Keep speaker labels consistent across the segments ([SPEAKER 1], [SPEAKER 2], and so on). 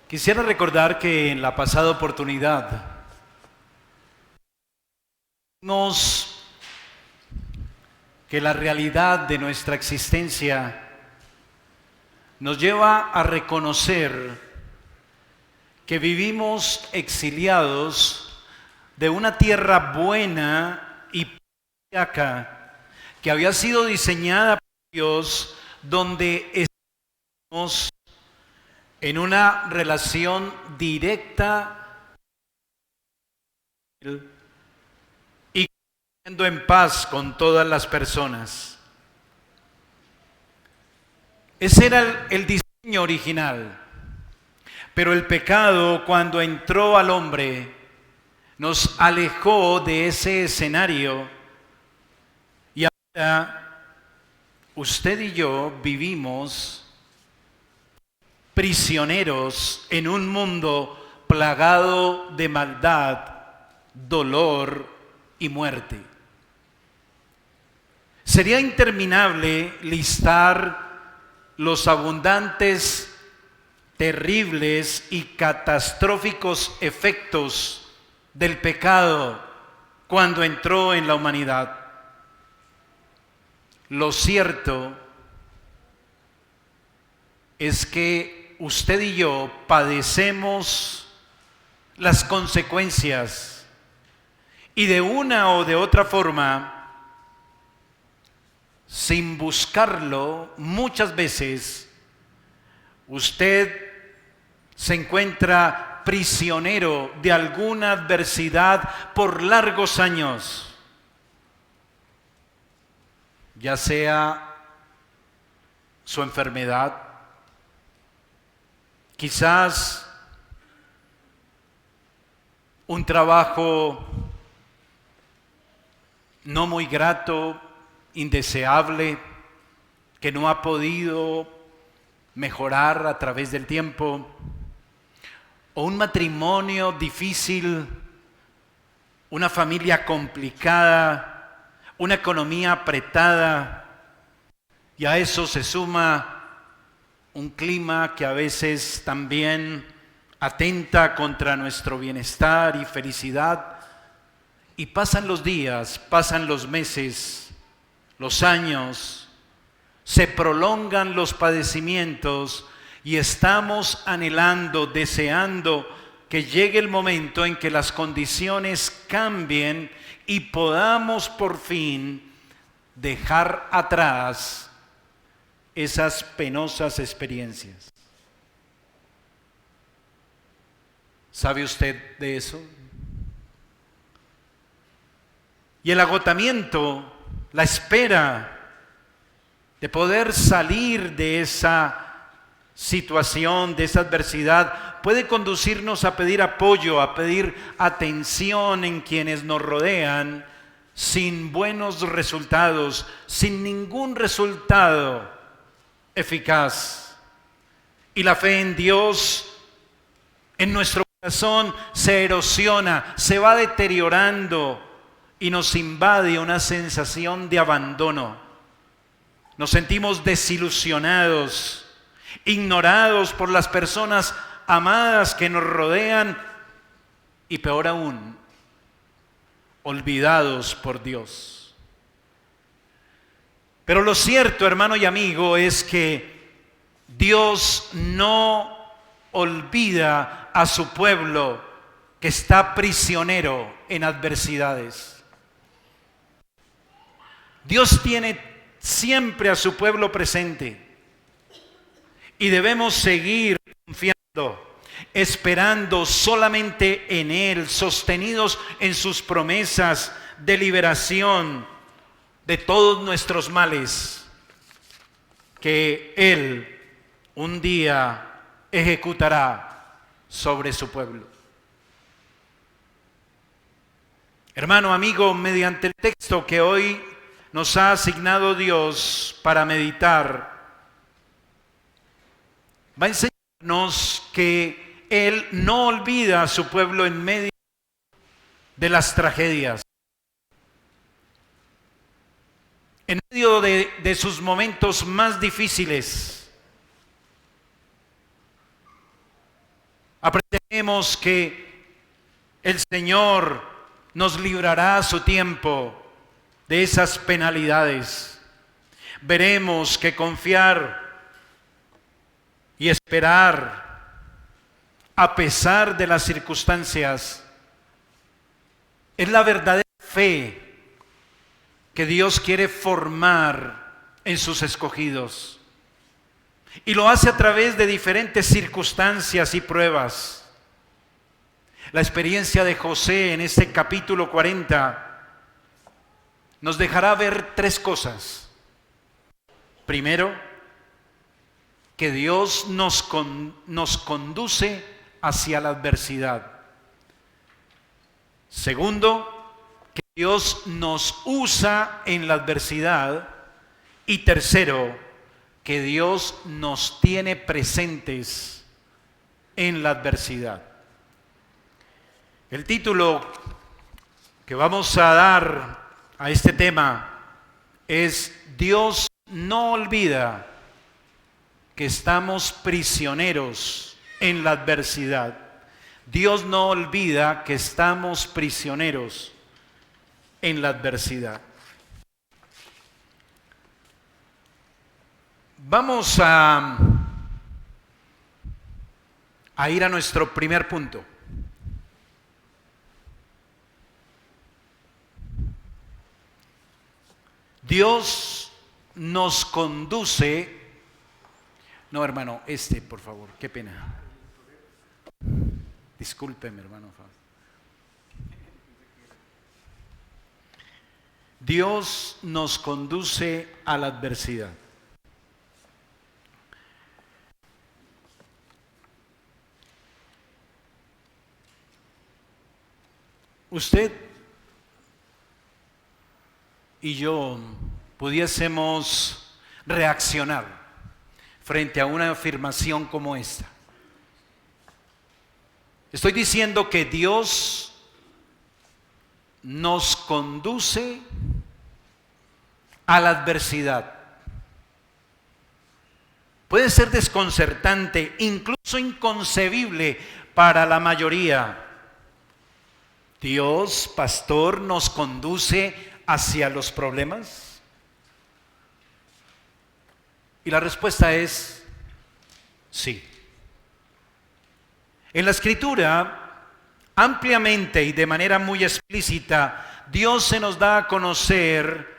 [SPEAKER 1] Quisiera recordar que en la pasada oportunidad vimos que la realidad de nuestra existencia nos lleva a reconocer que vivimos exiliados de una tierra buena y paradisíaca que había sido diseñada por Dios, donde estamos en una relación directa y viviendo en paz con todas las personas. Ese era el diseño original. Pero el pecado, cuando entró al hombre, nos alejó de ese escenario y ahora usted y yo vivimos prisioneros en un mundo plagado de maldad, dolor y muerte. Sería interminable listar los abundantes, terribles y catastróficos efectos del pecado cuando entró en la humanidad. Lo cierto es que usted y yo padecemos las consecuencias y de una o de otra forma, sin buscarlo, muchas veces usted se encuentra prisionero de alguna adversidad por largos años, ya sea su enfermedad, quizás un trabajo no muy grato, indeseable, que no ha podido mejorar a través del tiempo, o un matrimonio difícil, una familia complicada, una economía apretada, y a eso se suma un clima que a veces también atenta contra nuestro bienestar y felicidad. Y pasan los días, pasan los meses, los años, se prolongan los padecimientos y estamos anhelando, deseando que llegue el momento en que las condiciones cambien y podamos por fin dejar atrás esas penosas experiencias. ¿Sabe usted de eso? Y el agotamiento, la espera de poder salir de esa situación, de esa adversidad, puede conducirnos a pedir apoyo, a pedir atención en quienes nos rodean, sin buenos resultados, sin ningún resultado eficaz. Y la fe en Dios, en nuestro corazón, se erosiona, se va deteriorando y nos invade una sensación de abandono. Nos sentimos desilusionados, ignorados por las personas amadas que nos rodean y peor aún, olvidados por Dios. Pero lo cierto, hermano y amigo, es que Dios no olvida a su pueblo que está prisionero en adversidades. Dios tiene siempre a su pueblo presente y debemos seguir confiando, esperando solamente en Él, sostenidos en sus promesas de liberación de todos nuestros males, que Él un día ejecutará sobre su pueblo. Hermano, amigo, mediante el texto que hoy nos ha asignado Dios para meditar, va a enseñarnos que Él no olvida a su pueblo en medio de las tragedias, en medio de sus momentos más difíciles. Aprendemos que el Señor nos librará a su tiempo de esas penalidades. Veremos que confiar y esperar a pesar de las circunstancias es la verdadera fe que Dios quiere formar en sus escogidos. Y lo hace a través de diferentes circunstancias y pruebas. La experiencia de José en este capítulo 40 nos dejará ver tres cosas. Primero, que Dios nos conduce hacia la adversidad. Segundo, que Dios nos usa en la adversidad. Y tercero, que Dios nos tiene presentes en la adversidad. El título que vamos a dar a este tema es Dios no olvida que estamos prisioneros en la adversidad. Dios no olvida que estamos prisioneros en la adversidad. Vamos a ir a nuestro primer punto. Dios nos conduce. No, hermano, por favor, qué pena. Discúlpeme, hermano. Dios nos conduce a la adversidad. Usted y yo pudiésemos reaccionar frente a una afirmación como esta. Estoy diciendo que Dios nos conduce a la adversidad. Puede ser desconcertante, incluso inconcebible para la mayoría. Dios, pastor, nos conduce hacia los problemas. Y la respuesta es sí. En la Escritura, ampliamente y de manera muy explícita, Dios se nos da a conocer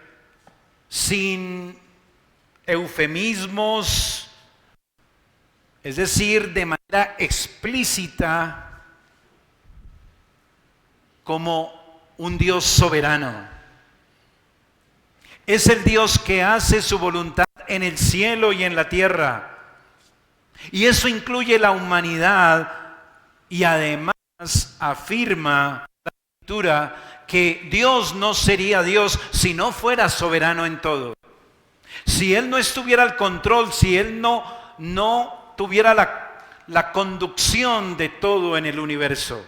[SPEAKER 1] sin eufemismos, es decir, de manera explícita, como un Dios soberano. Es el Dios que hace su voluntad en el cielo y en la tierra. Y eso incluye la humanidad y además afirma la Escritura que Dios no sería Dios si no fuera soberano en todo. Si Él no estuviera al control, si Él no tuviera la conducción de todo en el universo.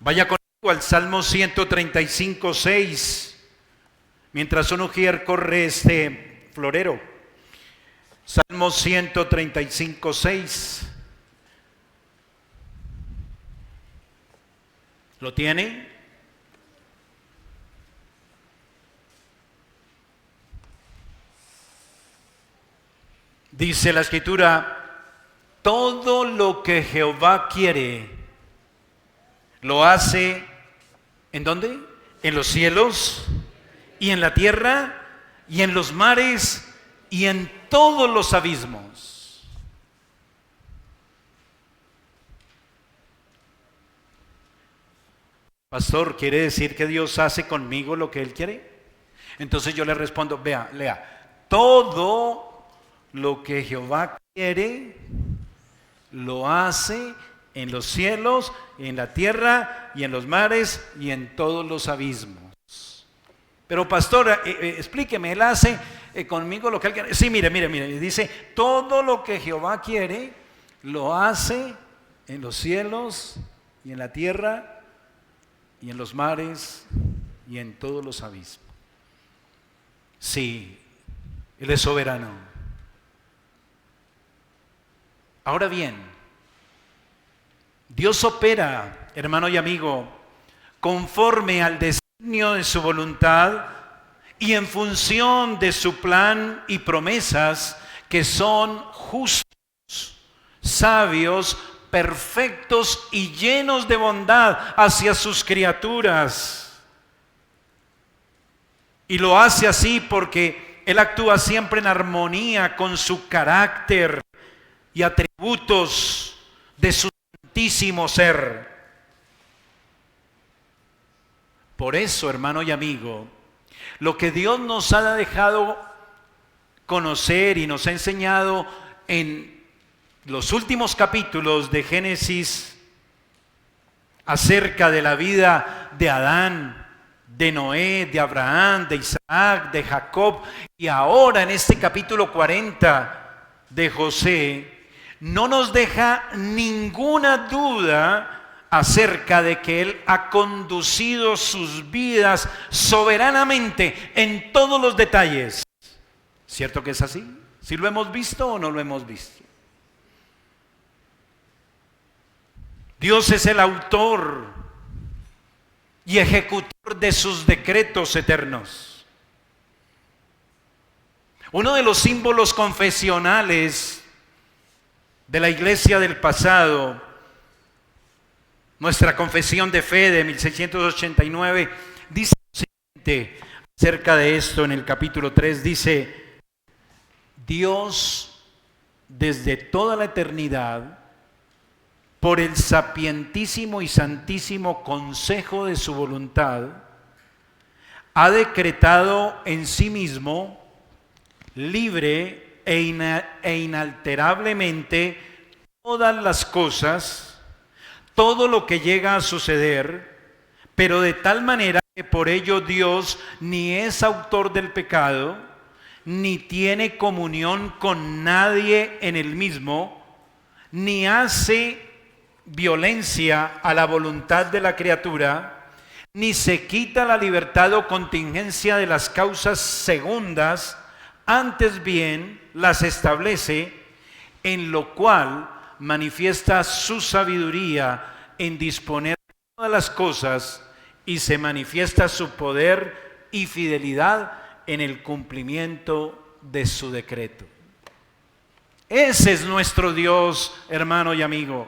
[SPEAKER 1] Vaya conmigo al Salmo 135, 6. Mientras un ujier corre este florero. Salmo 135, 6. ¿Lo tiene? Dice la Escritura, todo lo que Jehová quiere, lo hace, ¿en dónde? En los cielos y en la tierra y en los mares y en todos los abismos. Pastor, ¿quiere decir que Dios hace conmigo lo que Él quiere? Entonces yo le respondo, lea, todo lo que Jehová quiere, lo hace en los cielos, en la tierra y en los mares y en todos los abismos. Pero pastor, explíqueme, Él hace conmigo lo que Él quiere. Sí, mire, dice, todo lo que Jehová quiere, lo hace en los cielos y en la tierra y en los mares y en todos los abismos. Sí, Él es soberano. Ahora bien, Dios opera, hermano y amigo, conforme al designio de su voluntad y en función de su plan y promesas que son justos, sabios, perfectos y llenos de bondad hacia sus criaturas. Y lo hace así porque Él actúa siempre en armonía con su carácter y atributos de su santísimo ser. Por eso, hermano y amigo, lo que Dios nos ha dejado conocer y nos ha enseñado en los últimos capítulos de Génesis acerca de la vida de Adán, de Noé, de Abraham, de Isaac, de Jacob y ahora en este capítulo 40 de José, no nos deja ninguna duda acerca de que Él ha conducido sus vidas soberanamente en todos los detalles. ¿Cierto que es así? ¿Sí lo hemos visto o no lo hemos visto? Dios es el autor y ejecutor de sus decretos eternos. Uno de los símbolos confesionales de la iglesia del pasado, nuestra confesión de fe de 1689, dice lo siguiente acerca de esto en el capítulo 3, dice: Dios desde toda la eternidad, por el sapientísimo y santísimo consejo de su voluntad, ha decretado en sí mismo, libre e inalterablemente, todas las cosas, todo lo que llega a suceder, pero de tal manera que por ello Dios ni es autor del pecado, ni tiene comunión con nadie en el mismo, ni hace violencia a la voluntad de la criatura, ni se quita la libertad o contingencia de las causas segundas, antes bien las establece, en lo cual manifiesta su sabiduría en disponer todas las cosas y se manifiesta su poder y fidelidad en el cumplimiento de su decreto. Ese es nuestro Dios, hermano y amigo.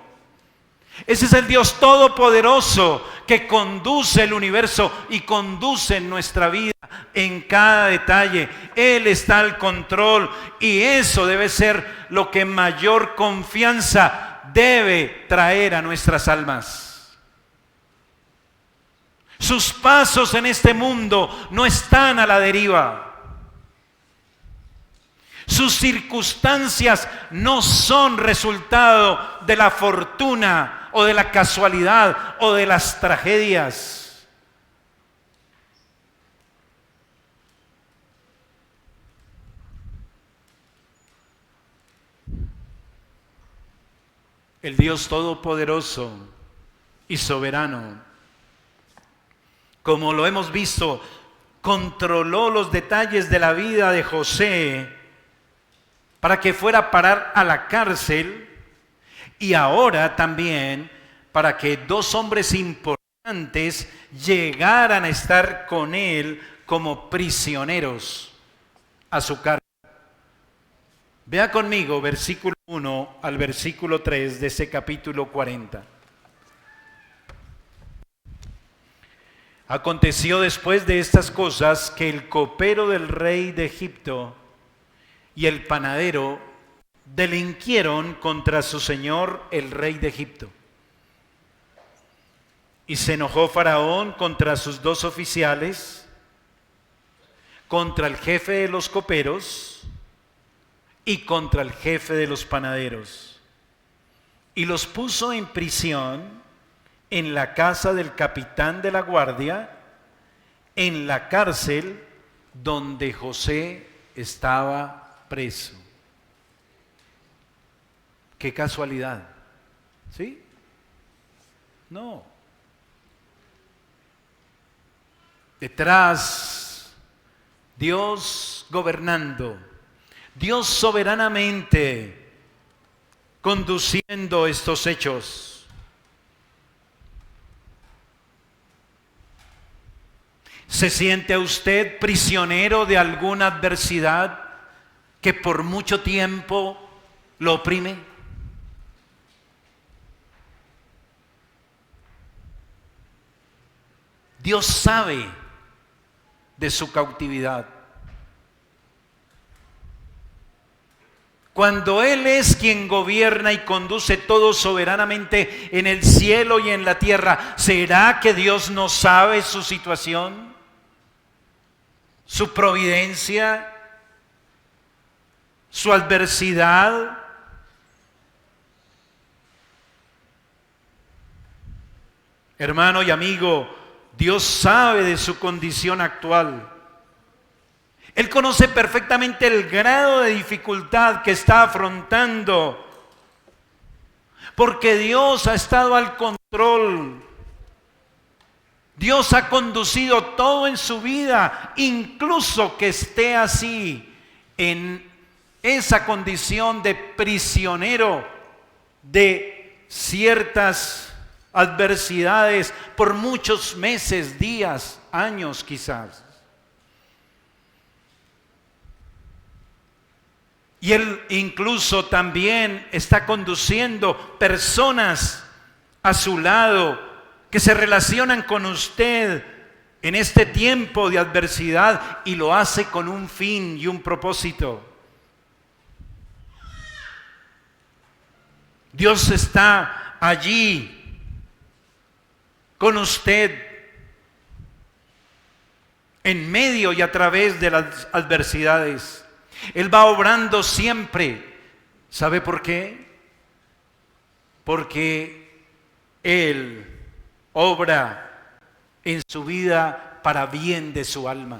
[SPEAKER 1] Ese es el Dios todopoderoso que conduce el universo y conduce nuestra vida en cada detalle. Él está al control y eso debe ser lo que mayor confianza debe traer a nuestras almas. Sus pasos en este mundo no están a la deriva. Sus circunstancias no son resultado de la fortuna o de la casualidad o de las tragedias. El Dios todopoderoso y soberano, como lo hemos visto, controló los detalles de la vida de José para que fuera a parar a la cárcel y ahora también para que dos hombres importantes llegaran a estar con él como prisioneros a su cargo. Vea conmigo versículo 1 al versículo 3 de ese capítulo 40. Aconteció después de estas cosas que el copero del rey de Egipto y el panadero delinquieron contra su señor el rey de Egipto. Y se enojó Faraón contra sus dos oficiales, contra el jefe de los coperos y contra el jefe de los panaderos. Y los puso en prisión en la casa del capitán de la guardia, en la cárcel donde José estaba preso. Qué casualidad, ¿sí? No. Detrás, Dios gobernando, Dios soberanamente conduciendo estos hechos. ¿Se siente usted prisionero de alguna adversidad que por mucho tiempo lo oprime? Dios sabe de su cautividad. Cuando Él es quien gobierna y conduce todo soberanamente en el cielo y en la tierra, ¿será que Dios no sabe su situación? ¿Su providencia? ¿Su adversidad? Hermano y amigo, Dios sabe de su condición actual. Él conoce perfectamente el grado de dificultad que está afrontando, porque Dios ha estado al control. Dios ha conducido todo en su vida, incluso que esté así, en esa condición de prisionero de ciertas adversidades por muchos meses, días, años quizás. Y Él incluso también está conduciendo personas a su lado que se relacionan con usted en este tiempo de adversidad y lo hace con un fin y un propósito. Dios está allí con usted en medio y a través de las adversidades. Él va obrando siempre. ¿Sabe por qué? Porque Él obra en su vida para bien de su alma.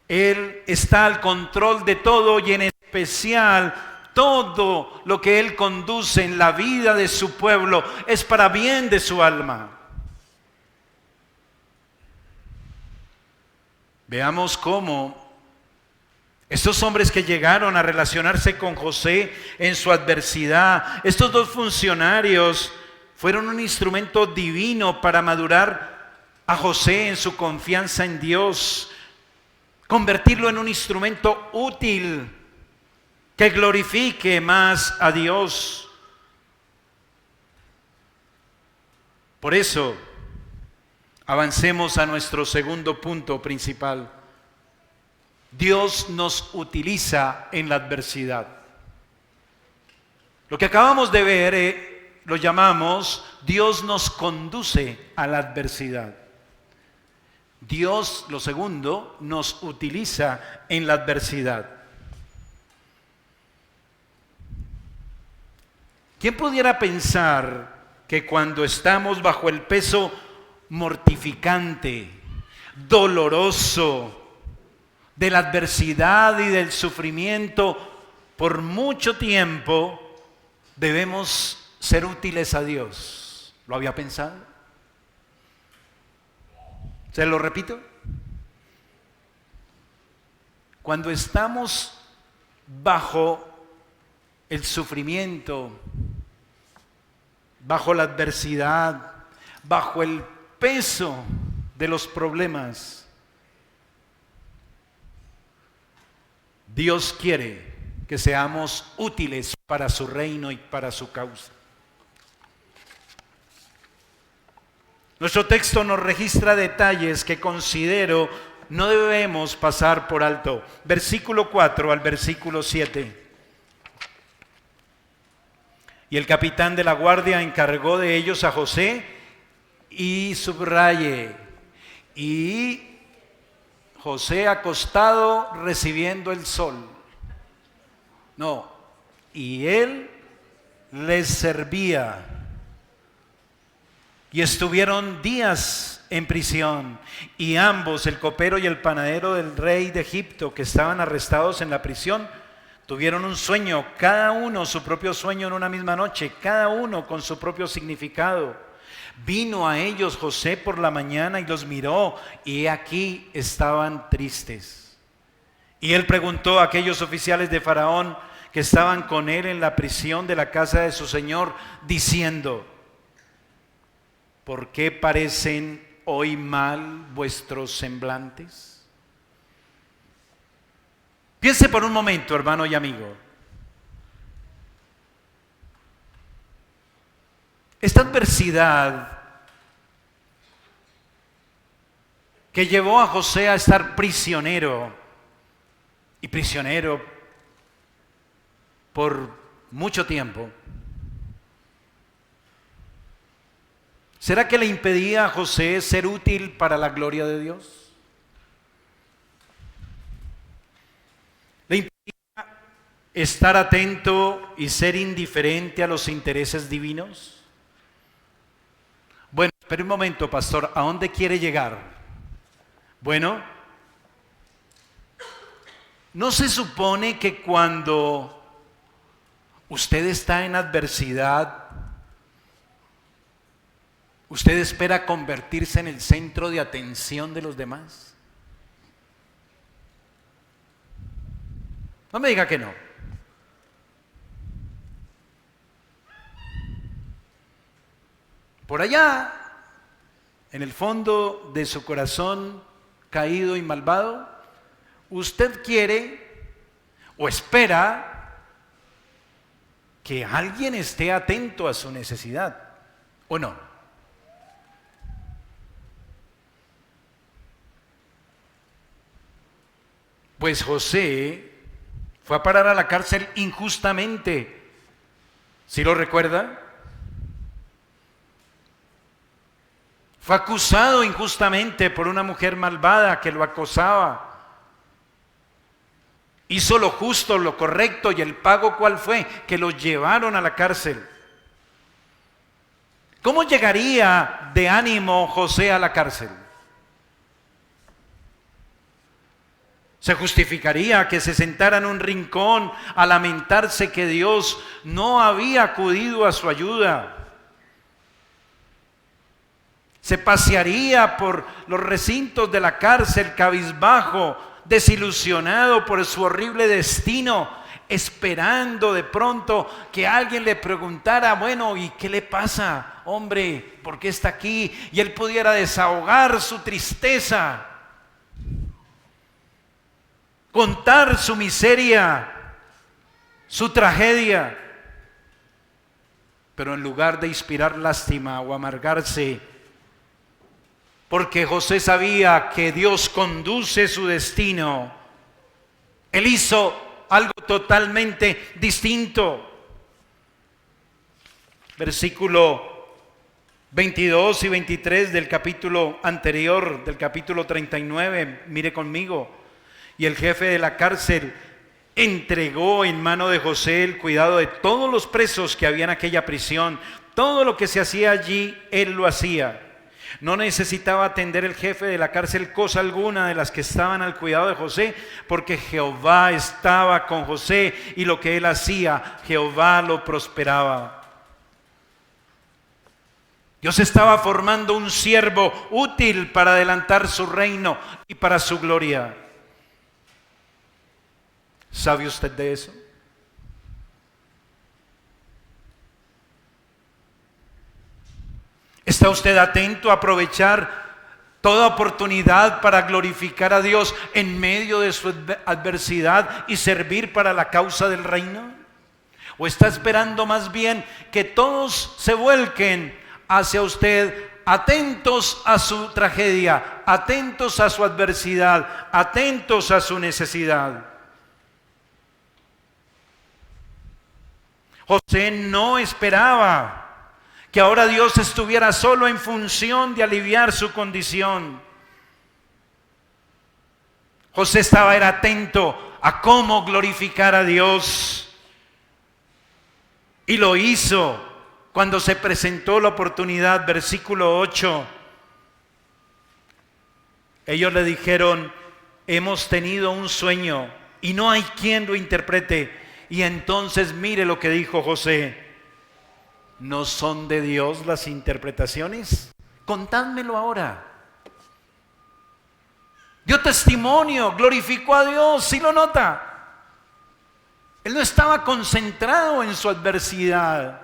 [SPEAKER 1] Él está al control de todo y en especial todo lo que Él conduce en la vida de su pueblo es para bien de su alma. Veamos cómo estos hombres que llegaron a relacionarse con José en su adversidad, estos dos funcionarios fueron un instrumento divino para madurar a José en su confianza en Dios, convertirlo en un instrumento útil que glorifique más a Dios. Por eso, avancemos a nuestro segundo punto principal. Dios nos utiliza en la adversidad. Lo que acabamos de ver lo llamamos Dios nos conduce a la adversidad. Dios, lo segundo, nos utiliza en la adversidad. ¿Quién pudiera pensar que cuando estamos bajo el peso mortificante, doloroso, de la adversidad y del sufrimiento por mucho tiempo, debemos ser útiles a Dios? ¿Lo había pensado? ¿Se lo repito? Cuando estamos bajo el sufrimiento, bajo la adversidad, bajo el peso de los problemas, Dios quiere que seamos útiles para su reino y para su causa. Nuestro texto nos registra detalles que considero no debemos pasar por alto. Versículo 4 al versículo 7. Y el capitán de la guardia encargó de ellos a José y subraye, y José acostado recibiendo el sol. No, y él les servía. Y estuvieron días en prisión, y ambos, el copero y el panadero del rey de Egipto, que estaban arrestados en la prisión, tuvieron un sueño, cada uno su propio sueño en una misma noche, cada uno con su propio significado. Vino a ellos José por la mañana y los miró, y aquí estaban tristes. Y él preguntó a aquellos oficiales de Faraón que estaban con él en la prisión de la casa de su señor, diciendo: ¿por qué parecen hoy mal vuestros semblantes? Piense por un momento, hermano y amigo. Esta adversidad que llevó a José a estar prisionero, y prisionero por mucho tiempo, ¿será que le impedía a José ser útil para la gloria de Dios? ¿Le impedía estar atento y ser indiferente a los intereses divinos? Bueno, espere un momento, pastor, ¿a dónde quiere llegar? Bueno, ¿no se supone que cuando usted está en adversidad, usted espera convertirse en el centro de atención de los demás? No me diga que no. Por allá, en el fondo de su corazón caído y malvado, usted quiere o espera que alguien esté atento a su necesidad, ¿o no? Pues José fue a parar a la cárcel injustamente. ¿Sí lo recuerda? Fue acusado injustamente por una mujer malvada que lo acosaba. Hizo lo justo, lo correcto, y el pago ¿cuál fue? Que lo llevaron a la cárcel. ¿Cómo llegaría de ánimo José a la cárcel? ¿Se justificaría que se sentara en un rincón a lamentarse que Dios no había acudido a su ayuda? ¿Se pasearía por los recintos de la cárcel cabizbajo, desilusionado por su horrible destino, esperando de pronto que alguien le preguntara, bueno, ¿y qué le pasa, hombre? ¿Por qué está aquí? Y él pudiera desahogar su tristeza, contar su miseria, su tragedia. Pero en lugar de inspirar lástima o amargarse, porque José sabía que Dios conduce su destino, él hizo algo totalmente distinto. Versículo 22 y 23 del capítulo anterior, del capítulo 39, mire conmigo. Y el jefe de la cárcel entregó en mano de José el cuidado de todos los presos que había en aquella prisión. Todo lo que se hacía allí, él lo hacía. No necesitaba atender el jefe de la cárcel cosa alguna de las que estaban al cuidado de José, porque Jehová estaba con José y lo que él hacía, Jehová lo prosperaba. Dios estaba formando un siervo útil para adelantar su reino y para su gloria. ¿Sabe usted de eso? ¿Está usted atento a aprovechar toda oportunidad para glorificar a Dios en medio de su adversidad y servir para la causa del reino? ¿O está esperando más bien que todos se vuelquen hacia usted, atentos a su tragedia, atentos a su adversidad, atentos a su necesidad? José no esperaba que ahora Dios estuviera solo en función de aliviar su condición. José era atento a cómo glorificar a Dios. Y lo hizo cuando se presentó la oportunidad. Versículo 8. Ellos le dijeron, hemos tenido un sueño y no hay quien lo interprete. Y entonces mire lo que dijo José. ¿No son de Dios las interpretaciones? Contádmelo ahora. Dio testimonio, glorificó a Dios, ¿sí lo nota? Él no estaba concentrado en su adversidad.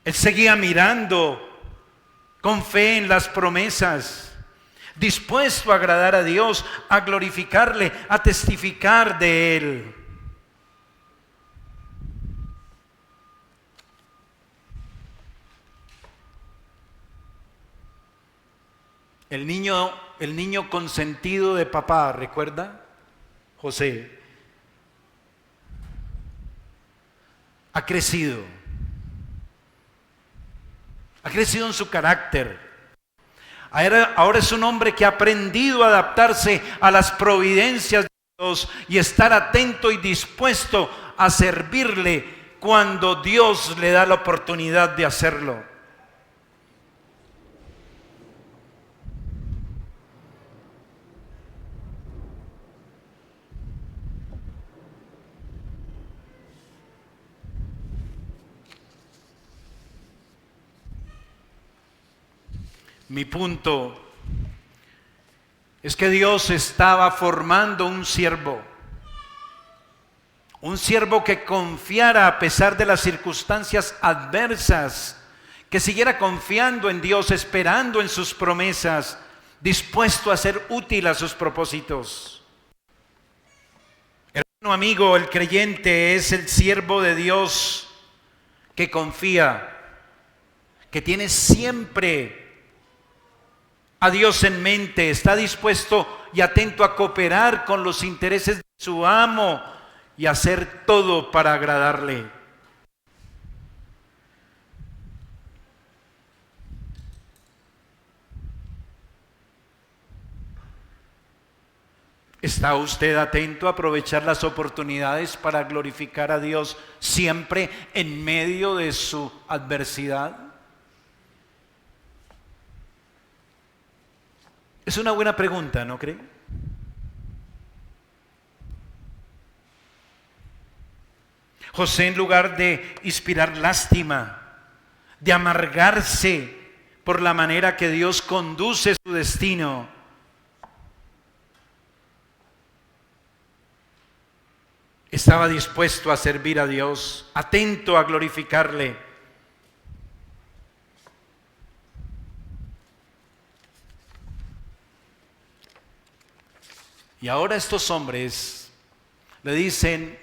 [SPEAKER 1] Él seguía mirando con fe en las promesas, dispuesto a agradar a Dios, a glorificarle, a testificar de Él. El niño consentido de papá, ¿recuerda? José ha crecido en su carácter. Ahora es un hombre que ha aprendido a adaptarse a las providencias de Dios y estar atento y dispuesto a servirle cuando Dios le da la oportunidad de hacerlo. Mi punto es que Dios estaba formando un siervo que confiara a pesar de las circunstancias adversas, que siguiera confiando en Dios, esperando en sus promesas, dispuesto a ser útil a sus propósitos. Hermano amigo, el creyente es el siervo de Dios que confía, que tiene siempre a Dios en mente, está dispuesto y atento a cooperar con los intereses de su amo y hacer todo para agradarle. ¿Está usted atento a aprovechar las oportunidades para glorificar a Dios siempre en medio de su adversidad? Es una buena pregunta, ¿no cree? José, en lugar de inspirar lástima, de amargarse por la manera que Dios conduce su destino, estaba dispuesto a servir a Dios, atento a glorificarle. Y ahora estos hombres le dicen: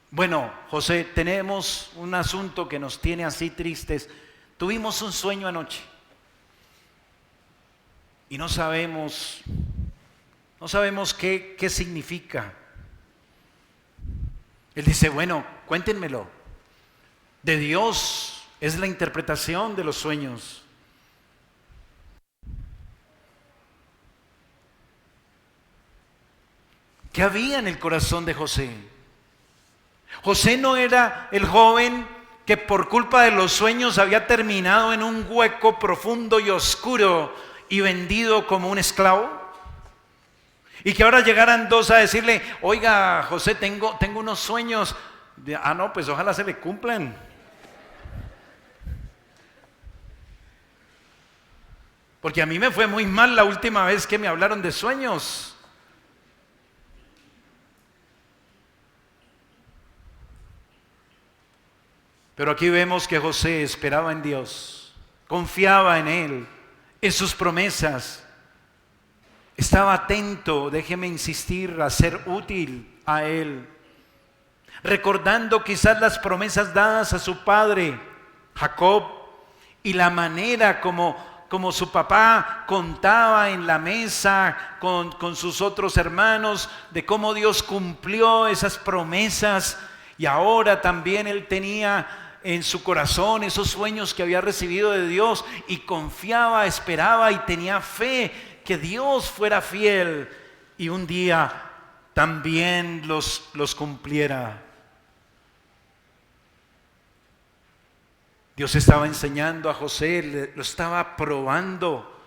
[SPEAKER 1] bueno, José, tenemos un asunto que nos tiene así tristes. Tuvimos un sueño anoche y no sabemos qué significa. Él dice: bueno, cuéntenmelo. De Dios es la interpretación de los sueños. ¿Qué había en el corazón de José? José no era el joven que por culpa de los sueños había terminado en un hueco profundo y oscuro y vendido como un esclavo. Y que ahora llegaran dos a decirle: oiga, José, tengo unos sueños. No, pues ojalá se le cumplan. Porque a mí me fue muy mal la última vez que me hablaron de sueños. Pero aquí vemos que José esperaba en Dios, confiaba en Él, en sus promesas. Estaba atento, déjeme insistir, a ser útil a Él. Recordando quizás las promesas dadas a su padre, Jacob, y la manera como su papá contaba en la mesa con sus otros hermanos, de cómo Dios cumplió esas promesas. Y ahora también él tenía en su corazón esos sueños que había recibido de Dios y confiaba, esperaba y tenía fe que Dios fuera fiel y un día también los cumpliera. Dios estaba enseñando a José, lo estaba probando,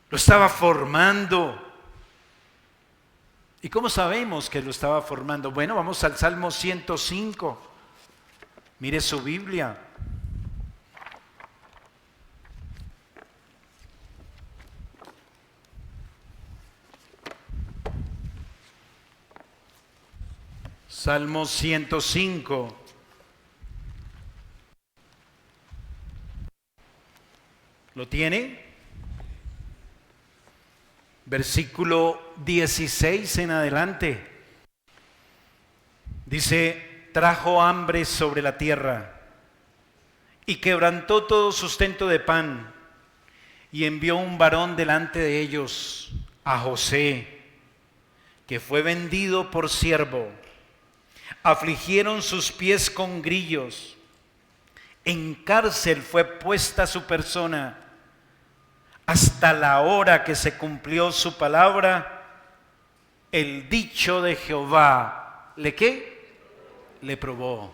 [SPEAKER 1] lo estaba formando. ¿Y cómo sabemos que lo estaba formando? Bueno, vamos al Salmo 105. Mire su Biblia. Salmo 105. ¿Lo tiene? Versículo 16 en adelante. Dice, trajo hambre sobre la tierra y quebrantó todo sustento de pan y envió un varón delante de ellos, a José, que fue vendido por siervo. Afligieron sus pies con grillos. En cárcel fue puesta su persona hasta la hora que se cumplió su palabra. El dicho de Jehová, ¿le qué? Le probó.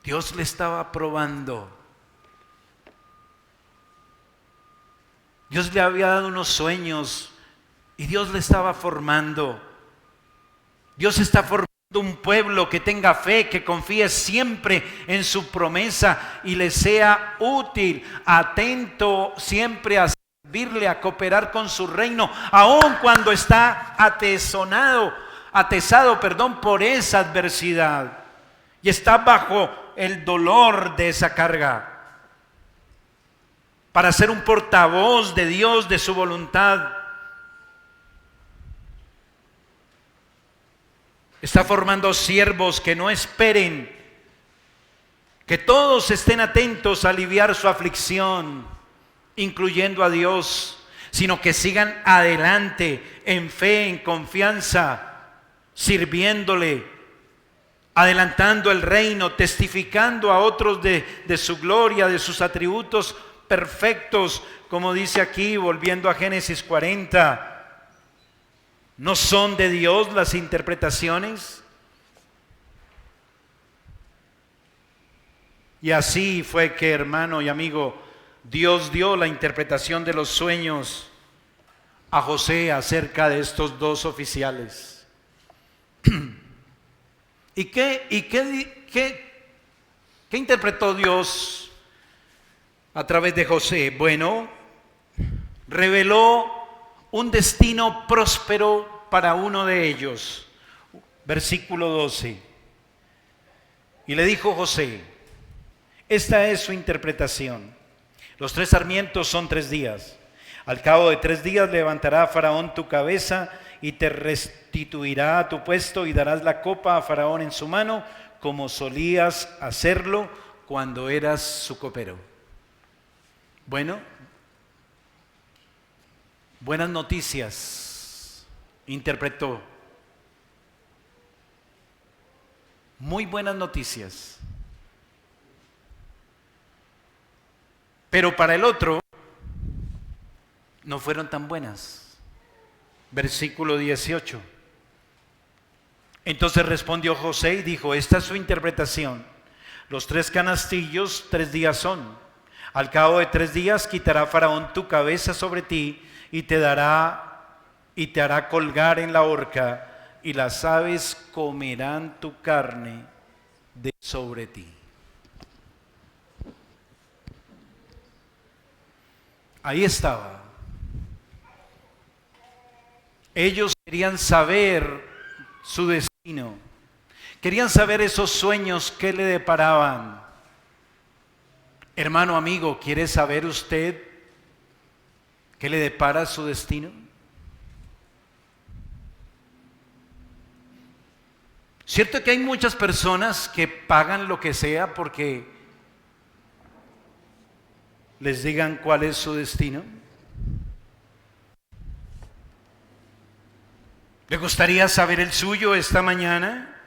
[SPEAKER 1] Dios le estaba probando. Dios le había dado unos sueños y Dios le estaba formando. Dios está formando un pueblo que tenga fe, que confíe siempre en su promesa y le sea útil, atento siempre a servirle, a cooperar con su reino, aun cuando está atesado por esa adversidad y está bajo el dolor de esa carga. Para ser un portavoz de Dios, de su voluntad. Está formando siervos que no esperen, que todos estén atentos a aliviar su aflicción, incluyendo a Dios, sino que sigan adelante en fe, en confianza, sirviéndole, adelantando el reino, testificando a otros de su gloria, de sus atributos perfectos, como dice aquí, volviendo a Génesis 40. ¿No son de Dios las interpretaciones? Y así fue que, hermano y amigo, Dios dio la interpretación de los sueños a José acerca de estos dos oficiales. ¿Y qué interpretó Dios a través de José? Bueno, reveló un destino próspero para uno de ellos. Versículo 12. Y le dijo José, esta es su interpretación. Los 3 sarmientos son 3 días. Al cabo de 3 días levantará Faraón tu cabeza y te restituirá a tu puesto y darás la copa a Faraón en su mano, como solías hacerlo cuando eras su copero. Bueno, buenas noticias, interpretó. Muy buenas noticias. Pero para el otro no fueron tan buenas. Versículo 18. Entonces respondió José y dijo, esta es su interpretación. Los 3 canastillos 3 días son. Al cabo de 3 días quitará Faraón tu cabeza sobre ti y te hará colgar en la horca, y las aves comerán tu carne de sobre ti. Ahí estaba. Ellos querían saber su destino. Querían saber esos sueños que le deparaban. Hermano, amigo, ¿quiere saber usted qué le depara su destino? Cierto que hay muchas personas que pagan lo que sea porque les digan cuál es su destino. ¿Le gustaría saber el suyo esta mañana?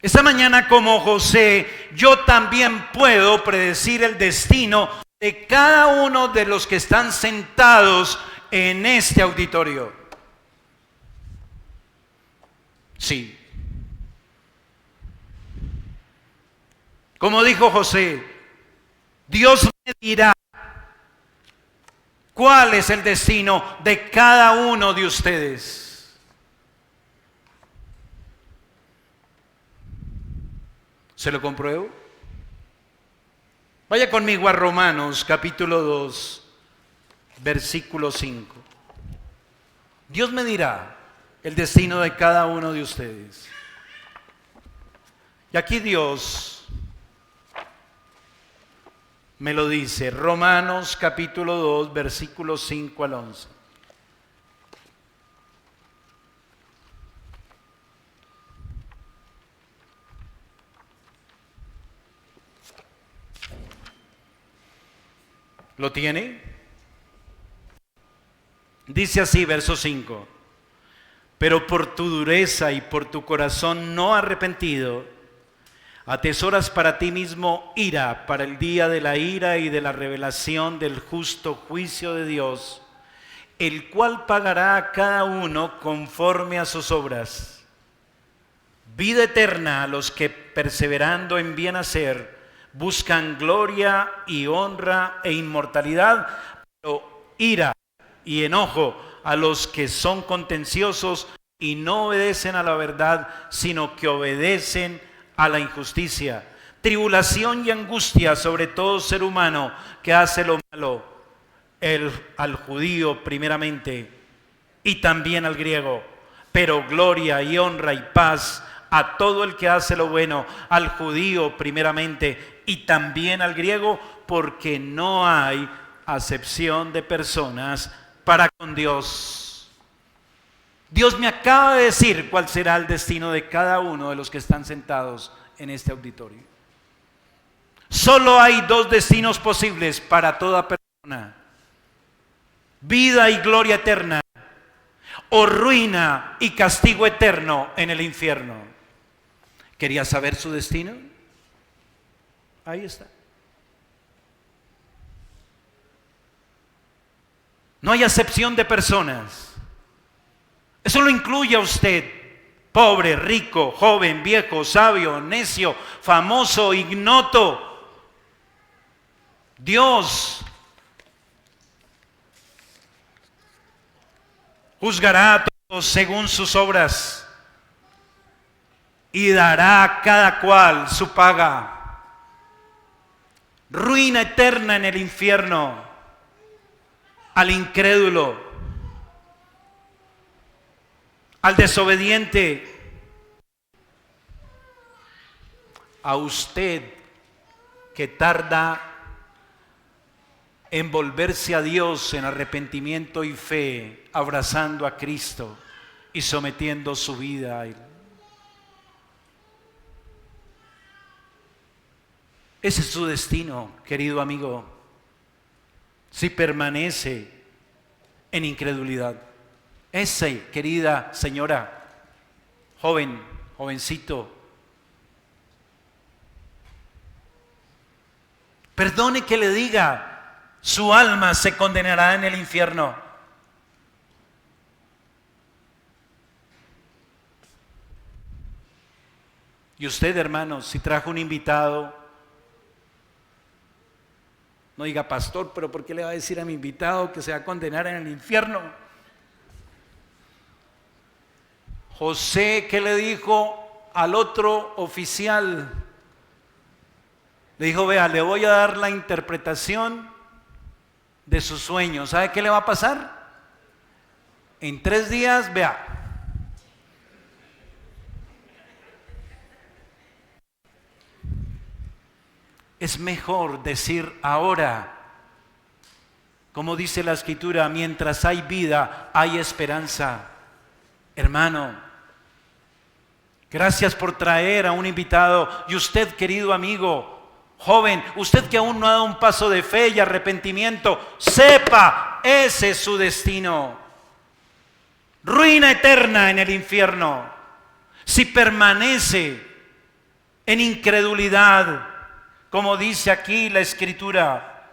[SPEAKER 1] Esta mañana, como José, yo también puedo predecir el destino de cada uno de los que están sentados en este auditorio. Sí. Como dijo José, Dios me dirá cuál es el destino de cada uno de ustedes. ¿Se lo compruebo? Vaya conmigo a Romanos capítulo 2, versículo 5. Dios me dirá el destino de cada uno de ustedes. Y aquí Dios me lo dice, Romanos capítulo 2, versículos 5 al 11. ¿Lo tiene? Dice así, verso 5. Pero por tu dureza y por tu corazón no arrepentido, atesoras para ti mismo ira para el día de la ira y de la revelación del justo juicio de Dios, el cual pagará a cada uno conforme a sus obras. Vida eterna a los que perseverando en bien hacer buscan gloria y honra e inmortalidad, pero ira y enojo a los que son contenciosos y no obedecen a la verdad, sino que obedecen a la injusticia. Tribulación y angustia sobre todo ser humano que hace lo malo, al judío primeramente y también al griego, pero gloria y honra y paz a todo el que hace lo bueno, al judío primeramente y también al griego, porque no hay acepción de personas para con Dios. Dios me acaba de decir cuál será el destino de cada uno de los que están sentados en este auditorio. Solo hay dos destinos posibles para toda persona: vida y gloria eterna, o ruina y castigo eterno en el infierno. ¿Quería saber su destino? Ahí está. No hay acepción de personas. Eso lo incluye a usted, pobre, rico, joven, viejo, sabio, necio, famoso, ignoto. Dios juzgará a todos según sus obras y dará a cada cual su paga. Ruina eterna en el infierno al incrédulo, al desobediente. A usted que tarda en volverse a Dios en arrepentimiento y fe, abrazando a Cristo y sometiendo su vida a Él. Ese es su destino, querido amigo, si permanece en incredulidad. Ese, querida señora, joven, jovencito, perdone que le diga, su alma se condenará en el infierno. Y usted, hermano, si trajo un invitado, no diga, pastor, pero ¿por qué le va a decir a mi invitado que se va a condenar en el infierno? José, ¿qué le dijo al otro oficial? Le dijo, vea, le voy a dar la interpretación de sus sueños. ¿Sabe qué le va a pasar? En 3 días, vea. Es mejor decir ahora, como dice la Escritura, mientras hay vida, hay esperanza. Hermano, gracias por traer a un invitado. Y usted, querido amigo, joven, usted que aún no ha dado un paso de fe y arrepentimiento, sepa, ese es su destino. Ruina eterna en el infierno, si permanece en incredulidad, como dice aquí la Escritura.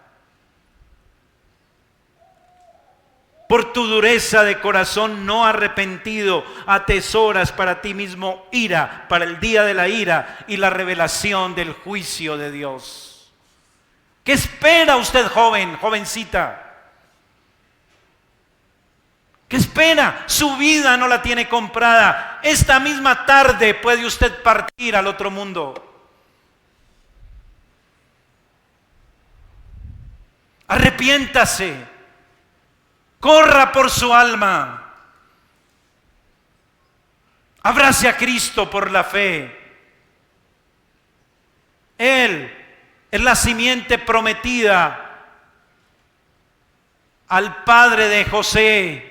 [SPEAKER 1] Por tu dureza de corazón no arrepentido, atesoras para ti mismo ira, para el día de la ira y la revelación del juicio de Dios. ¿Qué espera usted, joven, jovencita? ¿Qué espera? Su vida no la tiene comprada. Esta misma tarde puede usted partir al otro mundo. Arrepiéntase, corra por su alma, abrace a Cristo por la fe Él es la simiente prometida al padre de José,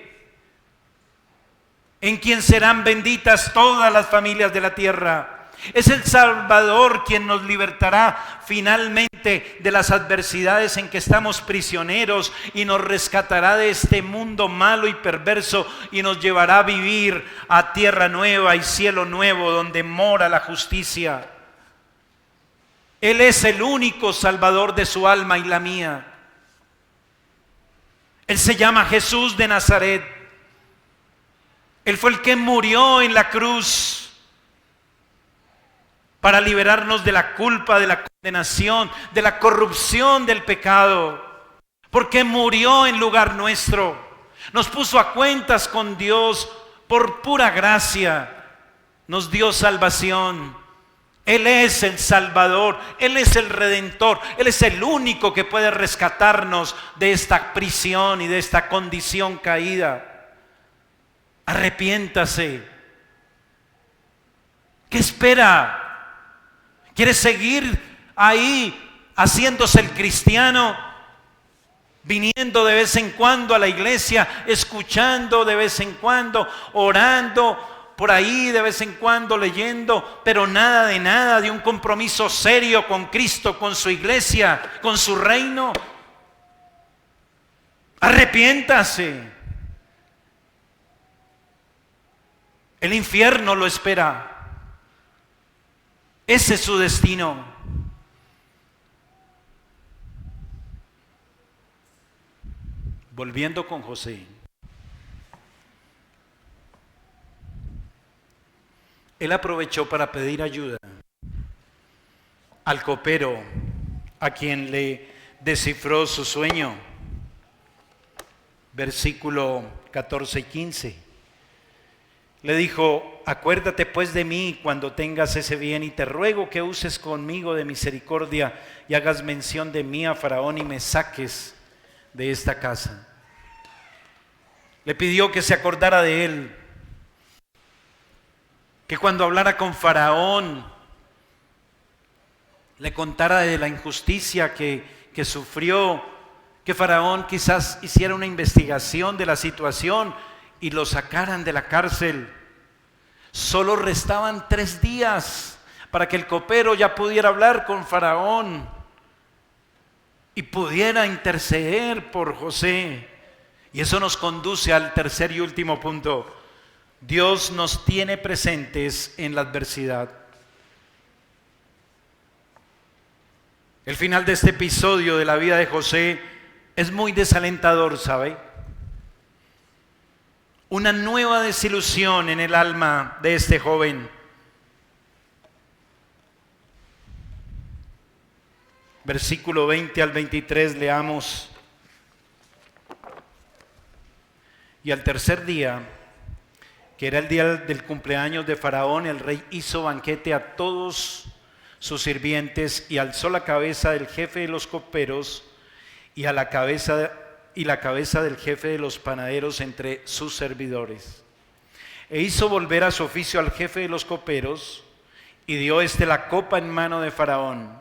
[SPEAKER 1] en quien serán benditas todas las familias de la tierra. Es el Salvador quien nos libertará finalmente de las adversidades en que estamos prisioneros y nos rescatará de este mundo malo y perverso y nos llevará a vivir a tierra nueva y cielo nuevo donde mora la justicia. Él es el único Salvador de su alma y la mía. Él se llama Jesús de Nazaret. Él fue el que murió en la cruz para liberarnos de la culpa, de la condenación, de la corrupción del pecado. Porque murió en lugar nuestro. Nos puso a cuentas con Dios por pura gracia. Nos dio salvación. Él es el Salvador, Él es el Redentor, Él es el único que puede rescatarnos de esta prisión y de esta condición caída. Arrepiéntase. ¿Qué espera? ¿Quiere seguir ahí haciéndose el cristiano? Viniendo de vez en cuando a la iglesia, escuchando de vez en cuando, orando por ahí de vez en cuando, leyendo, pero nada de un compromiso serio con Cristo, con su iglesia, con su reino. Arrepiéntase. El infierno lo espera. Ese es su destino. Volviendo con José. Él aprovechó para pedir ayuda al copero, a quien le descifró su sueño. Versículo 14 y 15. Le dijo: acuérdate pues de mí cuando tengas ese bien, y te ruego que uses conmigo de misericordia y hagas mención de mí a Faraón y me saques de esta casa. Le pidió que se acordara de él, que cuando hablara con Faraón le contara de la injusticia que sufrió, que Faraón quizás hiciera una investigación de la situación y lo sacaran de la cárcel. Solo restaban 3 días para que el copero ya pudiera hablar con Faraón y pudiera interceder por José. Y eso nos conduce al tercer y último punto. Dios nos tiene presentes en la adversidad. El final de este episodio de la vida de José es muy desalentador, ¿sabe? Una nueva desilusión en el alma de este joven. Versículo 20 al 23 leamos. Y al tercer día, que era el día del cumpleaños de Faraón, el rey hizo banquete a todos sus sirvientes y alzó la cabeza del jefe de los coperos y la cabeza del jefe de los panaderos entre sus servidores. E hizo volver a su oficio al jefe de los coperos y dio la copa en mano de Faraón,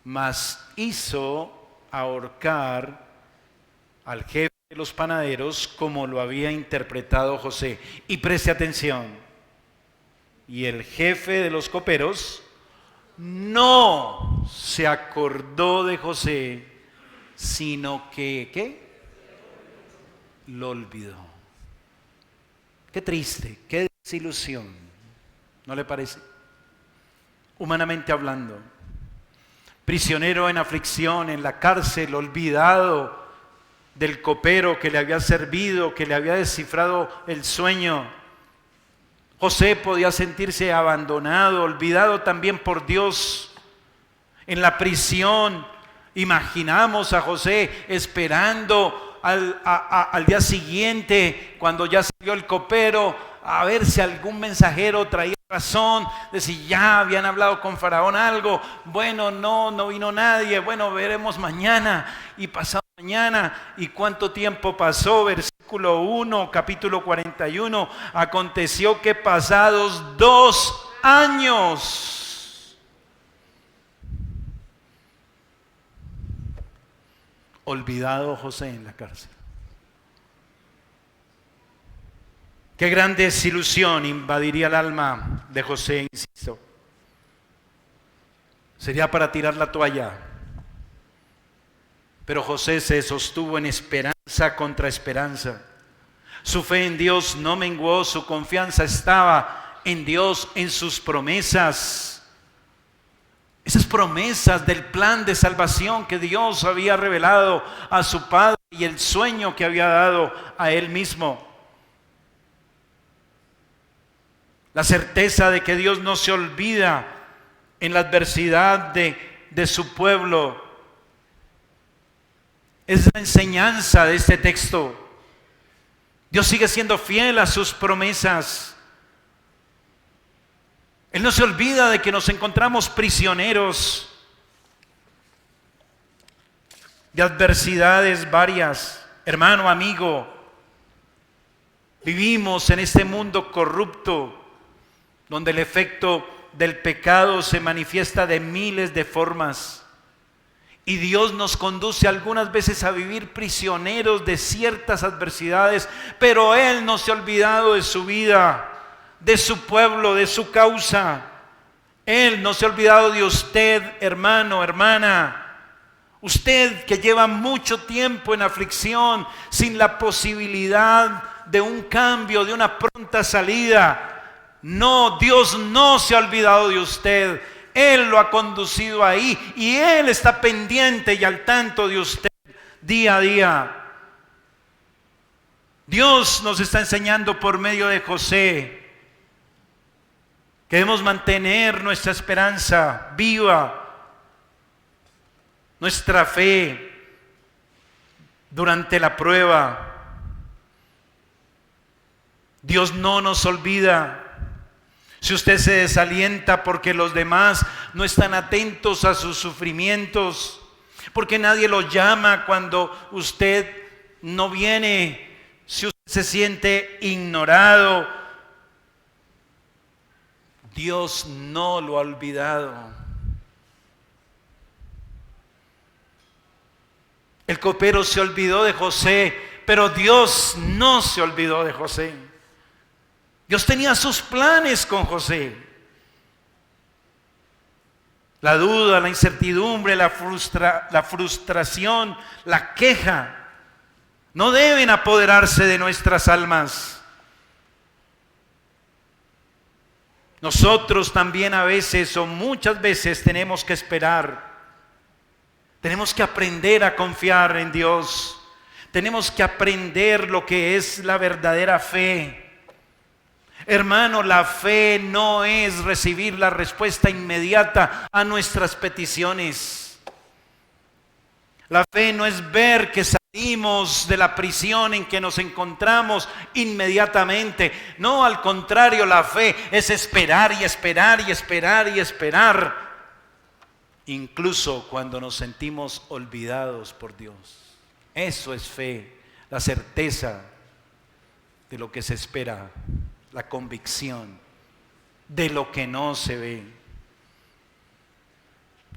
[SPEAKER 1] mas hizo ahorcar al jefe de los panaderos como lo había interpretado José. Y preste atención, y el jefe de los coperos no se acordó de José, sino que, ¿qué? Lo olvidó. Qué triste, qué desilusión, ¿no le parece? Humanamente hablando, prisionero en aflicción, en la cárcel, olvidado del copero que le había servido, que le había descifrado el sueño. José podía sentirse abandonado, olvidado también por Dios. En la prisión, imaginamos a José esperando al día siguiente, cuando ya salió el copero, a ver si algún mensajero traía razón de si ya habían hablado con Faraón algo. Bueno, no vino nadie. Bueno, veremos mañana y pasado mañana. ¿Y cuánto tiempo pasó? Versículo 1, capítulo 41. Aconteció que pasados 2 años, olvidado José en la cárcel. Qué gran desilusión invadiría el alma de José, insisto. Sería para tirar la toalla. Pero José se sostuvo en esperanza contra esperanza. Su fe en Dios no menguó, su confianza estaba en Dios, en sus promesas. Esas promesas del plan de salvación que Dios había revelado a su padre y el sueño que había dado a él mismo. La certeza de que Dios no se olvida en la adversidad de su pueblo. Es la enseñanza de este texto. Dios sigue siendo fiel a sus promesas. Él no se olvida de que nos encontramos prisioneros de adversidades varias. Hermano, amigo, vivimos en este mundo corrupto, donde el efecto del pecado se manifiesta de miles de formas. Y Dios nos conduce algunas veces a vivir prisioneros de ciertas adversidades, pero Él no se ha olvidado de su vida, de su pueblo, de su causa. Él no se ha olvidado de usted, hermano, hermana. Usted que lleva mucho tiempo en aflicción, sin la posibilidad de un cambio, de una pronta salida. No, Dios no se ha olvidado de usted. Él lo ha conducido ahí y Él está pendiente y al tanto de usted día a día. Dios nos está enseñando por medio de José que debemos mantener nuestra esperanza viva, nuestra fe durante la prueba. Dios no nos olvida. Si usted se desalienta porque los demás no están atentos a sus sufrimientos, porque nadie lo llama cuando usted no viene, si usted se siente ignorado, Dios no lo ha olvidado. El copero se olvidó de José, pero Dios no se olvidó de José. Dios tenía sus planes con José. La duda, la incertidumbre, la frustración, la queja, no deben apoderarse de nuestras almas. Nosotros también a veces o muchas veces tenemos que esperar. Tenemos que aprender a confiar en Dios. Tenemos que aprender lo que es la verdadera fe. Hermano, la fe no es recibir la respuesta inmediata a nuestras peticiones. La fe no es ver que salimos de la prisión en que nos encontramos inmediatamente. No, al contrario, la fe es esperar y esperar y esperar y esperar. Incluso cuando nos sentimos olvidados por Dios. Eso es fe, la certeza de lo que se espera. La convicción de lo que no se ve.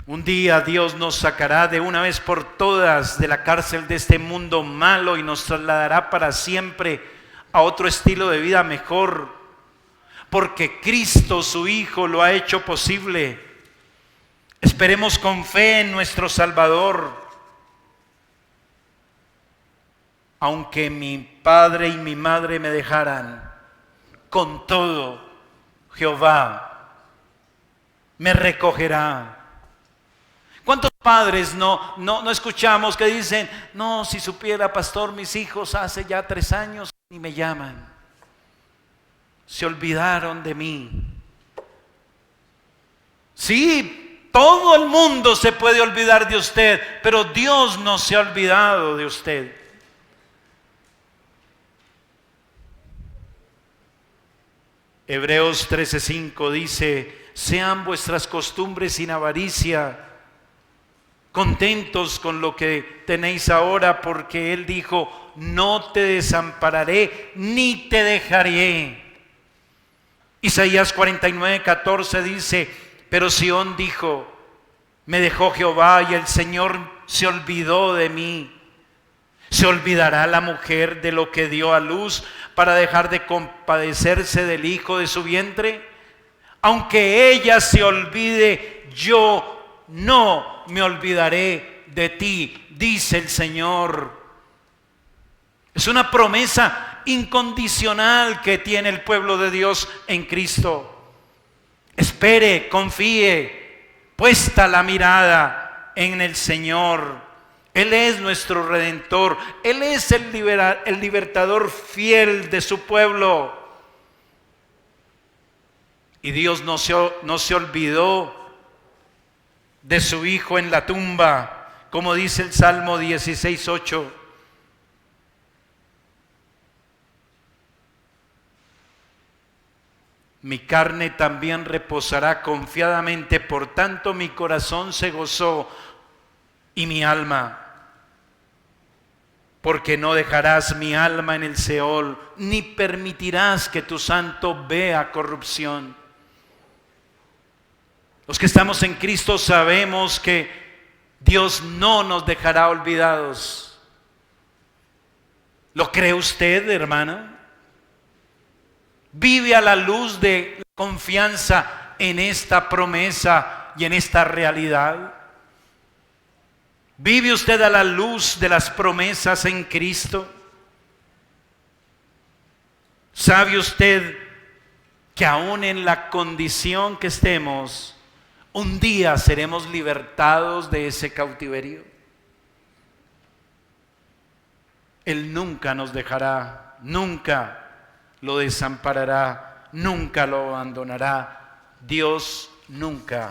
[SPEAKER 1] Un día Dios nos sacará de una vez por todas de la cárcel de este mundo malo y nos trasladará para siempre a otro estilo de vida mejor, porque Cristo, su Hijo, lo ha hecho posible. Esperemos con fe en nuestro Salvador. Aunque mi padre y mi madre me dejaran, con todo, Jehová me recogerá. ¿Cuántos padres no escuchamos que dicen, no, si supiera, pastor, mis hijos hace ya 3 años ni me llaman? Se olvidaron de mí. Sí, todo el mundo se puede olvidar de usted, pero Dios no se ha olvidado de usted. Hebreos 13:5 dice, sean vuestras costumbres sin avaricia, contentos con lo que tenéis ahora, porque Él dijo, no te desampararé ni te dejaré. Isaías 49:14 dice, pero Sión dijo, me dejó Jehová y el Señor se olvidó de mí. ¿Se olvidará la mujer de lo que dio a luz para dejar de compadecerse del hijo de su vientre? Aunque ella se olvide, yo no me olvidaré de ti, dice el Señor. Es una promesa incondicional que tiene el pueblo de Dios en Cristo. Espere, confíe, puesta la mirada en el Señor. Él es nuestro Redentor. Él es el libertador fiel de su pueblo. Y Dios no se olvidó de su Hijo en la tumba, como dice el Salmo 16:8. Mi carne también reposará confiadamente, por tanto mi corazón se gozó y mi alma, porque no dejarás mi alma en el Seol, ni permitirás que tu santo vea corrupción. Los que estamos en Cristo sabemos que Dios no nos dejará olvidados. ¿Lo cree usted, hermana? Vive a la luz de la confianza en esta promesa y en esta realidad. ¿Vive usted a la luz de las promesas en Cristo? ¿Sabe usted que aún en la condición que estemos, un día seremos libertados de ese cautiverio? Él nunca nos dejará, nunca lo desamparará, nunca lo abandonará. Dios nunca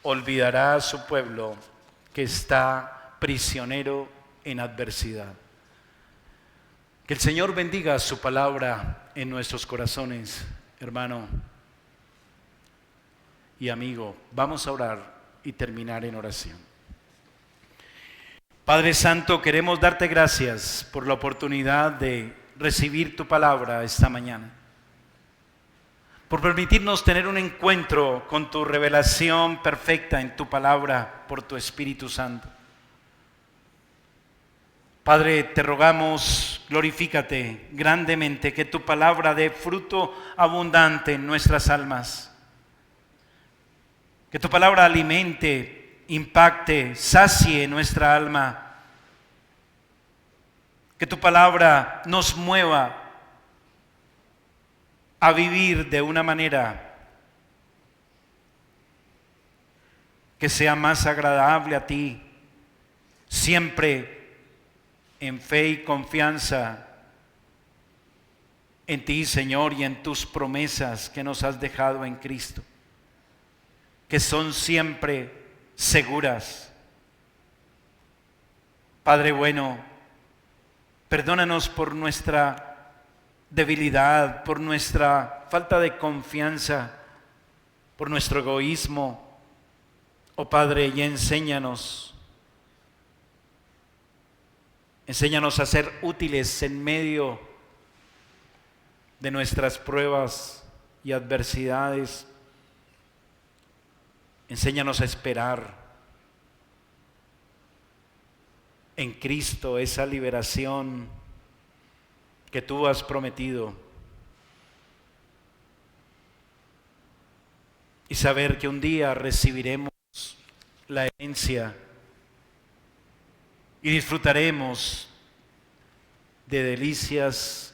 [SPEAKER 1] olvidará a su pueblo que está prisionero en adversidad. Que el Señor bendiga su palabra en nuestros corazones, hermano y amigo. Vamos a orar y terminar en oración. Padre Santo, queremos darte gracias por la oportunidad de recibir tu palabra esta mañana, por permitirnos tener un encuentro con tu revelación perfecta en tu palabra por tu Espíritu Santo. Padre, te rogamos, glorifícate grandemente, que tu palabra dé fruto abundante en nuestras almas, que tu palabra alimente, impacte, sacie nuestra alma, que tu palabra nos mueva a vivir de una manera que sea más agradable a ti, siempre en fe y confianza en ti, Señor, y en tus promesas que nos has dejado en Cristo, que son siempre seguras. Padre bueno, perdónanos por nuestra debilidad, por nuestra falta de confianza, por nuestro egoísmo. Oh Padre, y enséñanos a ser útiles en medio de nuestras pruebas y adversidades. Enséñanos a esperar en Cristo esa liberación que tú has prometido, y saber que un día recibiremos la herencia y disfrutaremos de delicias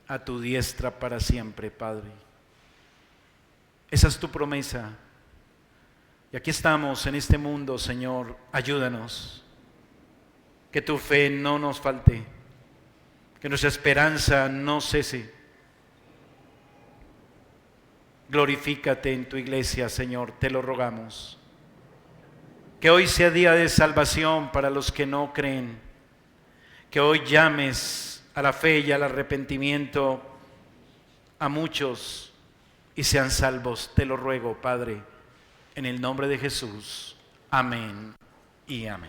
[SPEAKER 1] a tu diestra para siempre, Padre. Esa es tu promesa. Y aquí estamos en este mundo, Señor, ayúdanos. Que tu fe no nos falte, que nuestra esperanza no cese. Glorifícate en tu iglesia, Señor, te lo rogamos. Que hoy sea día de salvación para los que no creen. Que hoy llames a la fe y al arrepentimiento a muchos y sean salvos. Te lo ruego, Padre, en el nombre de Jesús. Amén y amén.